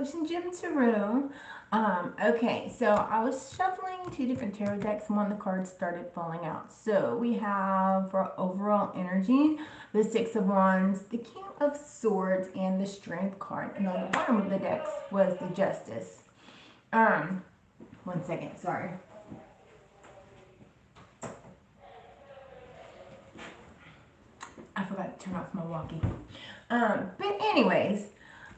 OceanGemTarot. Okay, so I was shuffling two different tarot decks and one of the cards started falling out. So we have for overall energy, the Six of Wands, the King of Swords, and the Strength card. And on the bottom of the decks was the Justice. One second, sorry. I forgot to turn off my walkie. But anyways,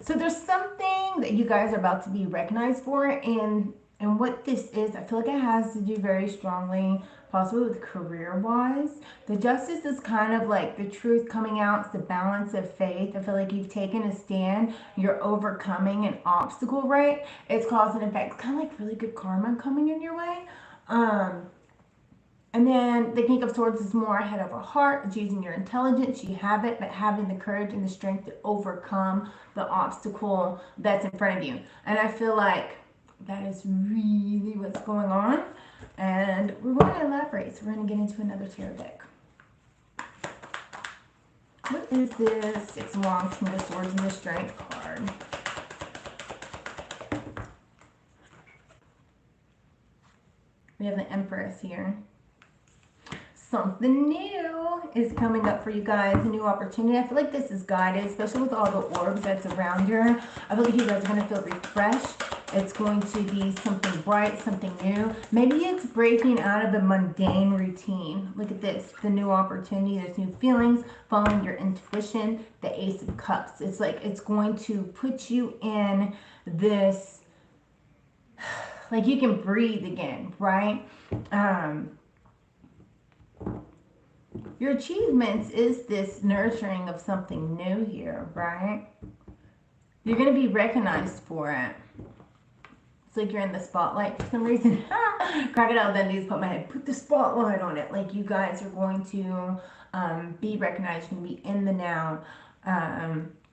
so there's something that you guys are about to be recognized for, and what this is, I feel like it has to do very strongly, possibly with career-wise. The Justice is kind of like the truth coming out, it's the balance of faith. I feel like you've taken a stand, you're overcoming an obstacle, right? It's cause and effect, kind of like really good karma coming in your way. And then the King of Swords is more head over heart. It's using your intelligence. You have it, but having the courage and the strength to overcome the obstacle that's in front of you. And I feel like that is really what's going on. And we're going to elaborate. So we're going to get into another tarot deck. What is this Six of Wands, King of Swords, and the Strength card? We have the Empress here. Something new is coming up for you guys, a new opportunity. I feel like this is guided, especially with all the orbs that's around here. I feel like you guys are going to feel refreshed. It's going to be something bright, something new. Maybe it's breaking out of the mundane routine. Look at this, the new opportunity. There's new feelings, following your intuition, the Ace of Cups. It's like it's going to put you in this, like you can breathe again, right? Your achievements is this nurturing of something new here, right? You're going to be recognized for it. It's like you're in the spotlight for some reason. Crocodile Dundee's put my head, put the spotlight on it. Like you guys are going to be recognized, you're going to be in the now.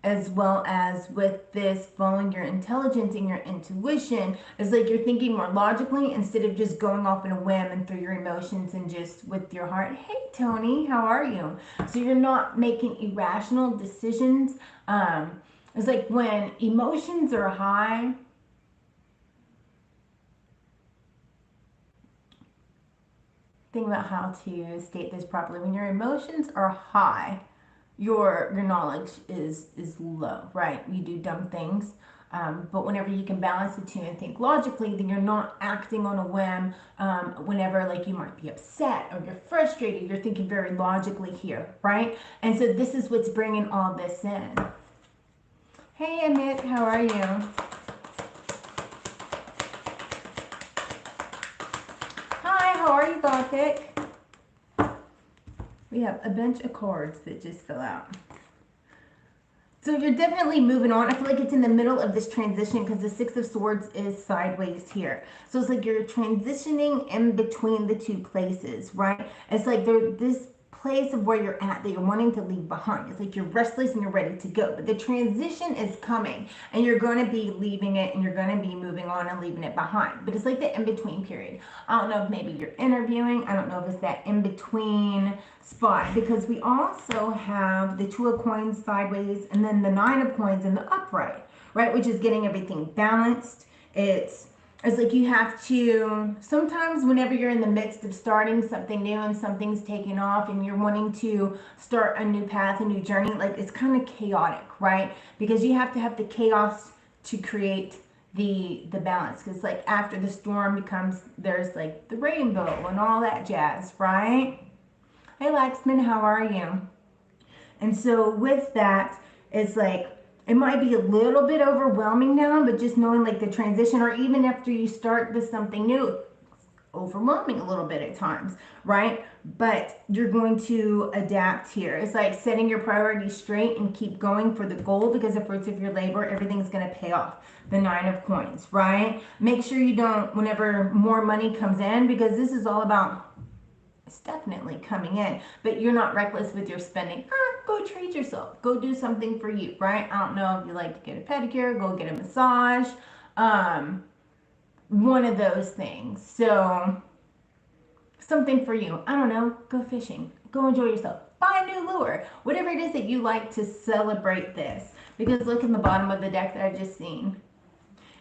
As well as with this following your intelligence and your intuition, it's like you're thinking more logically instead of just going off in a whim and through your emotions and just with your heart. Hey Tony, how are you? So you're not making irrational decisions. It's like when emotions are high, think about how to state this properly. When your emotions are high, your knowledge is low, right? You do dumb things, but whenever you can balance the two and think logically, then you're not acting on a whim. Whenever like you might be upset or you're frustrated, you're thinking very logically here, right? And so this is what's bringing all this in. Hey Amit, how are you? Hi, how are you, Gothic? We have a bunch of cards that just fell out. So you're definitely moving on. I feel like it's in the middle of this transition because the Six of Swords is sideways here. So it's like you're transitioning in between the two places, right? It's like this place of where you're at that you're wanting to leave behind. It's like you're restless and you're ready to go. But the transition is coming and you're going to be leaving it and you're going to be moving on and leaving it behind. But it's like the in-between period. I don't know if maybe you're interviewing. I don't know if it's that in-between spot because we also have the Two of Coins sideways and then the Nine of Coins in the upright, right? Which is getting everything balanced. It's like you have to, sometimes whenever you're in the midst of starting something new and something's taking off and you're wanting to start a new path, a new journey, like it's kind of chaotic, right? Because you have to have the chaos to create the balance. Because like after the storm becomes, there's like the rainbow and all that jazz, right? Hey Laxman, how are you? And so with that, it's like, it might be a little bit overwhelming now, but just knowing like the transition, or even after you start this something new, overwhelming a little bit at times, right? But you're going to adapt here. It's like setting your priorities straight and keep going for the goal because the fruits of your labor, everything's going to pay off. The Nine of Coins, right? Make sure you don't, whenever more money comes in, because this is all about, it's definitely coming in, but you're not reckless with your spending. Go treat yourself. Go do something for you, right? I don't know if you like to get a pedicure, go get a massage. One of those things. So something for you. I don't know. Go fishing. Go enjoy yourself. Buy a new lure. Whatever it is that you like to celebrate this. Because look in the bottom of the deck that I just seen.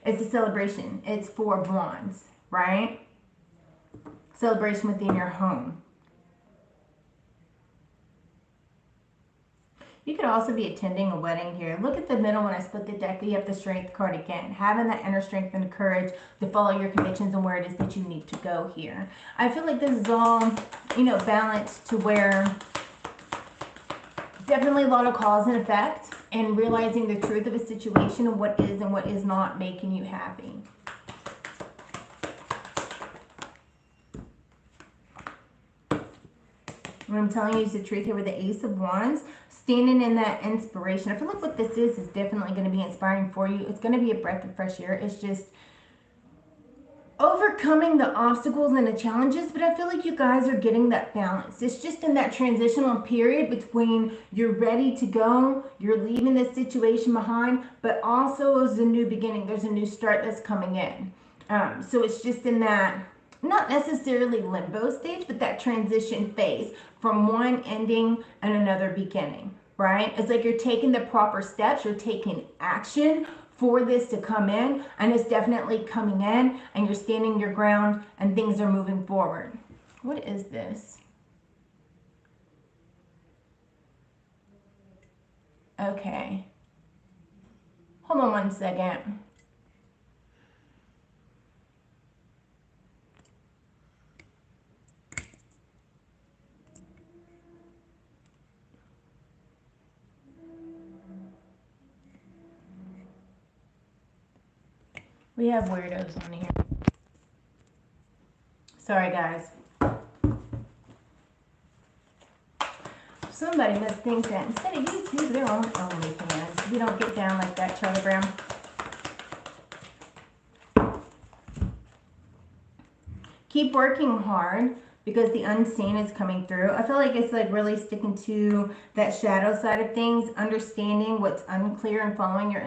It's a celebration. It's 4 of Wands, right? Celebration within your home. You could also be attending a wedding here. Look at the middle when I split the deck. You have the Strength card again. Having that inner strength and courage to follow your convictions and where it is that you need to go here. I feel like this is all, you know, balanced to where definitely a lot of cause and effect and realizing the truth of a situation and what is not making you happy. What I'm telling you is the truth here with the Ace of Wands. Standing in that inspiration. I feel like what this is definitely going to be inspiring for you. It's going to be a breath of fresh air. It's just overcoming the obstacles and the challenges, but I feel like you guys are getting that balance. It's just in that transitional period between you're ready to go, you're leaving this situation behind, but also as a new beginning. There's a new start that's coming in. So it's just in that, not necessarily limbo stage, but that transition phase from one ending and another beginning, right? It's like you're taking the proper steps, you're taking action for this to come in, and it's definitely coming in, and you're standing your ground, and things are moving forward. What is this? Okay. Hold on one second. We have weirdos on here. Sorry, guys. Somebody must think that instead of YouTube, they're on OnlyFans. We don't get down like that, Charlie Brown. Keep working hard because the unseen is coming through. I feel like it's like really sticking to that shadow side of things, understanding what's unclear and following your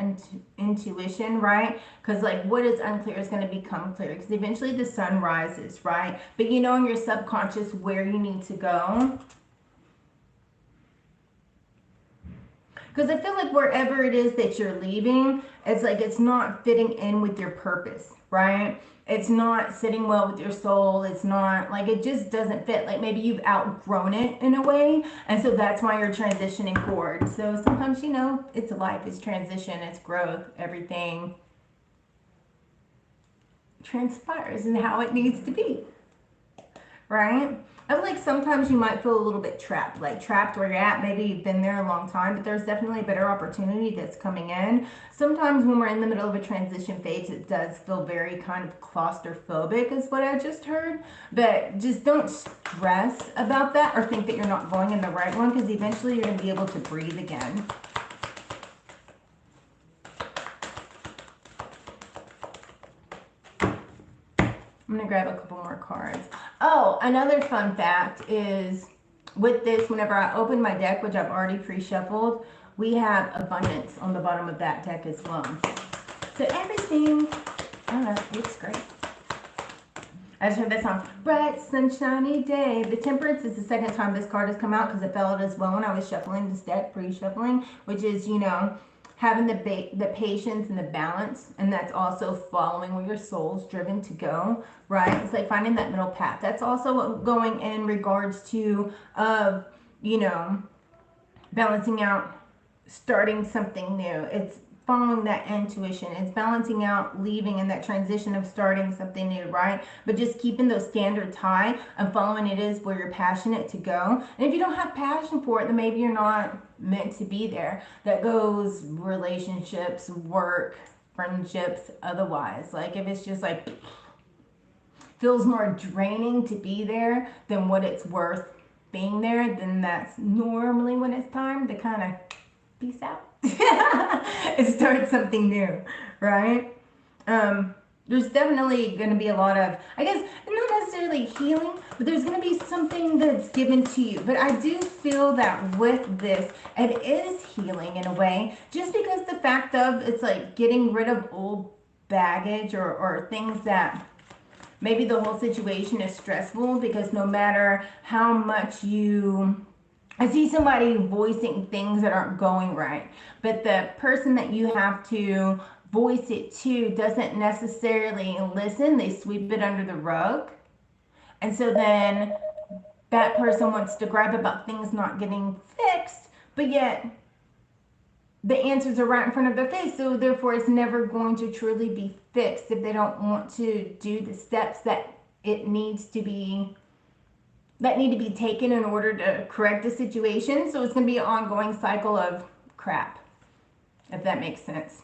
intuition, right? Because like what is unclear is going to become clear because eventually the sun rises, right? But you know in your subconscious where you need to go. Because I feel like wherever it is that you're leaving, it's like it's not fitting in with your purpose, right? It's not sitting well with your soul. It's not like it just doesn't fit. Like maybe you've outgrown it in a way. And so that's why you're transitioning forward. So sometimes, you know, it's life, it's transition, it's growth, everything transpires and how it needs to be, right? I feel like sometimes you might feel a little bit trapped, like trapped where you're at. Maybe you've been there a long time, but there's definitely a better opportunity that's coming in. Sometimes when we're in the middle of a transition phase, it does feel very kind of claustrophobic is what I just heard. But just don't stress about that or think that you're not going in the right one because eventually you're going to be able to breathe again. I'm going to grab a couple more cards. Oh, another fun fact is with this, whenever I open my deck, which I've already pre-shuffled, we have abundance on the bottom of that deck as well. So everything, I don't know, looks great. I just heard that song, Bright Sunshiny Day. The Temperance is the second time this card has come out because it fell out as well when I was shuffling this deck, pre-shuffling, which is, you know, having the patience and the balance, and that's also following where your soul's driven to go, right? It's like finding that middle path. That's also going in regards to, you know, balancing out, starting something new. It's following that intuition. It's balancing out, leaving, and that transition of starting something new, right? But just keeping those standards high and following it is where you're passionate to go. And if you don't have passion for it, then maybe you're not meant to be there. That goes relationships, work, friendships, otherwise. Like if it's just like feels more draining to be there than what it's worth being there, then that's normally when it's time to kind of peace out and start something new, right? There's definitely going to be a lot of, I guess, not necessarily healing, but there's going to be something that's given to you. But I do feel that with this, it is healing in a way, just because the fact of it's like getting rid of old baggage or things that maybe the whole situation is stressful, because no matter how much I see somebody voicing things that aren't going right, but the person that you have to voice it to doesn't necessarily listen. They sweep it under the rug. And so then that person wants to gripe about things not getting fixed, but yet the answers are right in front of their face. So therefore it's never going to truly be fixed if they don't want to do the steps that it needs to be, that need to be taken in order to correct the situation. So it's going to be an ongoing cycle of crap, if that makes sense.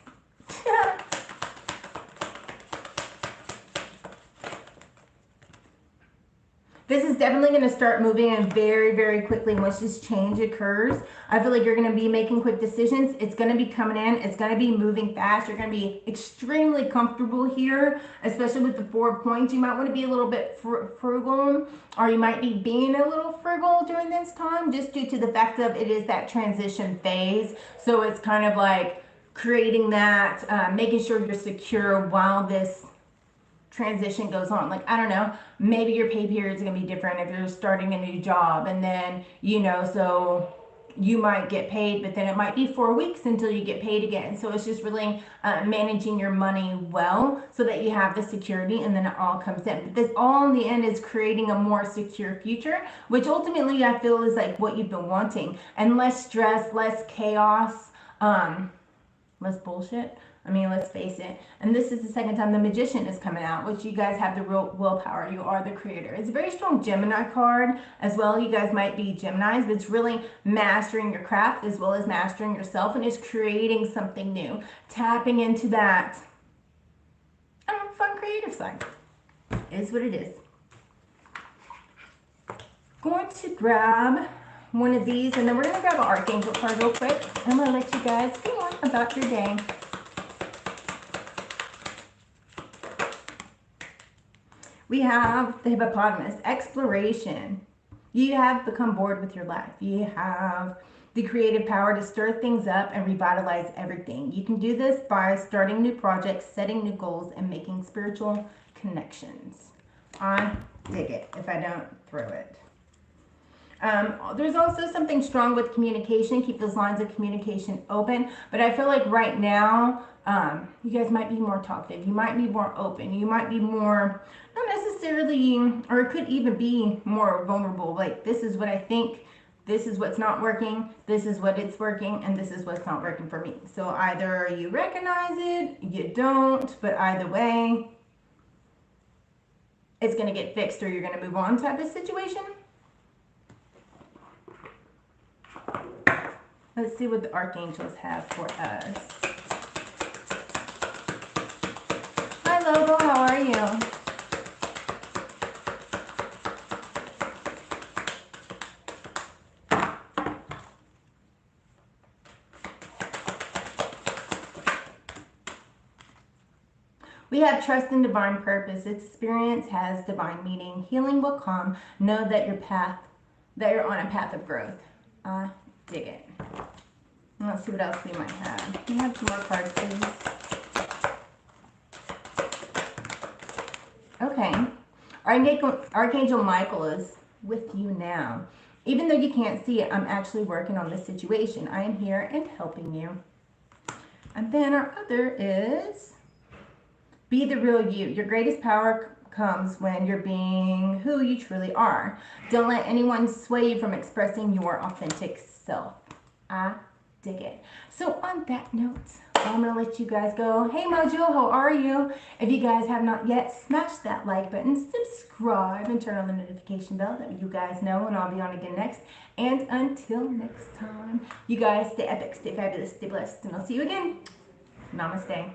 This is definitely going to start moving in very, very quickly once this change occurs. I feel like you're going to be making quick decisions. It's going to be coming in. It's going to be moving fast. You're going to be extremely comfortable here, especially with the 4 points. You might want to be a little bit frugal, or you might be being a little frugal during this time, just due to the fact of it is that transition phase. So it's kind of like creating that, making sure you're secure while this transition goes on. Like, I don't know, maybe your pay period is going to be different if you're starting a new job, and then, you know, so you might get paid, but then it might be 4 weeks until you get paid again. So it's just really managing your money well so that you have the security, and then it all comes in. But this all in the end is creating a more secure future, which ultimately I feel is like what you've been wanting, and less stress, less chaos, less bullshit. I mean, let's face it. And this is the second time the Magician is coming out, which you guys have the real willpower. You are the creator. It's a very strong Gemini card as well. You guys might be Geminis, but it's really mastering your craft as well as mastering yourself, and it's creating something new. Tapping into that fun creative side is what it is. Going to grab one of these, and then we're going to grab an Archangel card real quick. I'm going to let you guys go on about your day. We have the Hippopotamus, exploration. You have become bored with your life. You have the creative power to stir things up and revitalize everything. You can do this by starting new projects, setting new goals, and making spiritual connections. I dig it if I don't throw it. There's also something strong with communication. Keep those lines of communication open. But I feel like right now, you guys might be more talkative. You might be more open. You might be more, not necessarily, or it could even be more vulnerable. Like, this is what I think. This is what's not working. This is what it's working. And this is what's not working for me. So either you recognize it, you don't. But either way, it's going to get fixed, or you're going to move on type of situation. Let's see what the Archangels have for us. Hi, Logo. How are you? We have trust in divine purpose. Experience has divine meaning. Healing will come. Know that you're on a path of growth. Dig it. Let's see what else we might have. Can you have some more cards, please? Okay. Archangel Michael is with you now. Even though you can't see it, I'm actually working on this situation. I am here and helping you. And then our other is be the real you. Your greatest power comes when you're being who you truly are. Don't let anyone sway you from expressing your authentic self. I dig it. So on that note, I'm going to let you guys go. Hey Mojo, how are you? If you guys have not yet, smash that like button, subscribe, and turn on the notification bell. That way you guys know when I'll be on again next. And until next time, you guys stay epic, stay fabulous, stay blessed, and I'll see you again. Namaste.